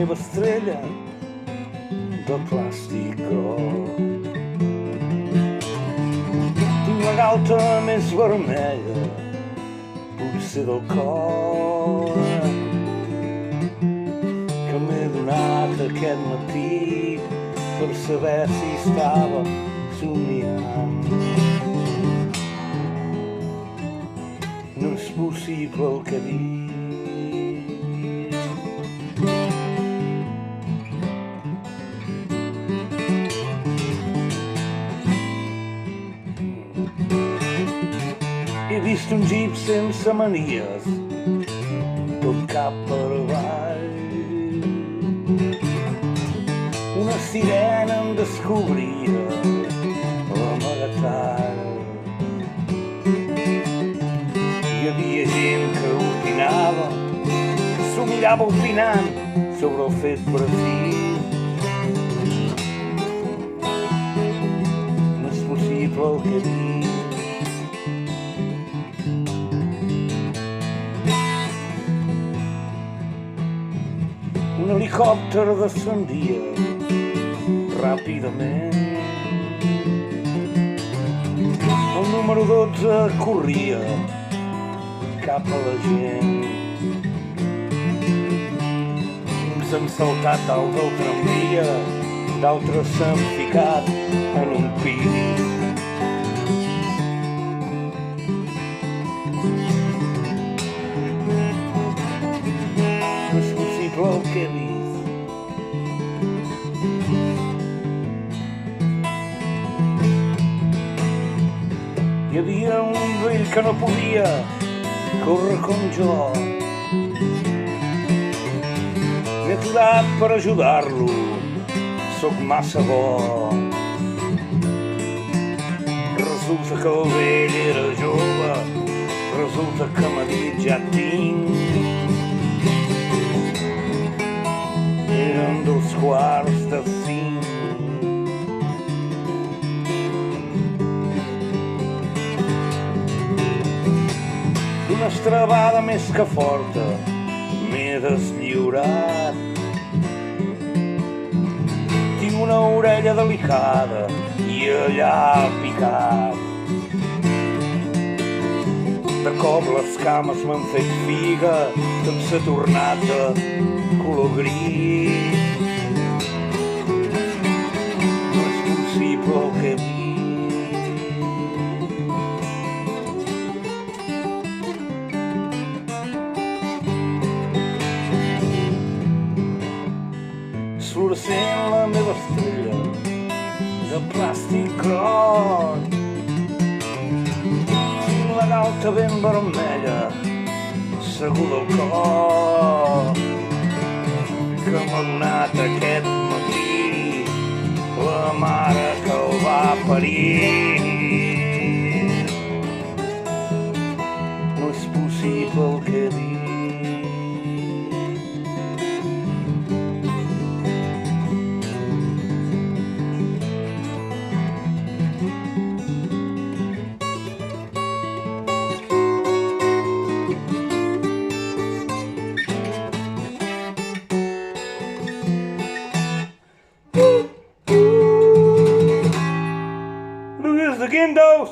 meva estrella de plàstic groc. Tinc la galta més vermella, potser del cor, que m'he donat aquest matí per saber si estava somiant. No és possible el que dic. He vist un jeep sense manies, tot cap per avall. Una sirena em descobria l'amagatall. Hi havia gent que opinava, que s'ho mirava opinant sobre el fet precís. No és possible el que dic. Un helicòpter descendia ràpidament. El número 12 corria cap a la gent. Uns han saltat dalt del tramvia, d'altres s'han ficat en un pini. No és possible el que he vist. Hi havia un vell que no podia córrer com jo. M'he aturat per ajudar-lo, sóc massa bo. Resulta que el vell era jove, resulta que m'ha dit ja tinc. Eren 2:45. Una estrabada més que forta m'he deslliurat. Tinc una orella delicada i allà picat. De cop les cames m'han fet figa, tot s'ha tornat de color gris. No és possible el que he vist. Fluorescent la meva estrella de plàstic groc. Tinc la galta ben vermella, segur del cor, que m'ha donat aquest matí la mare que el va parir. No és possible el que dic. Look at the windows.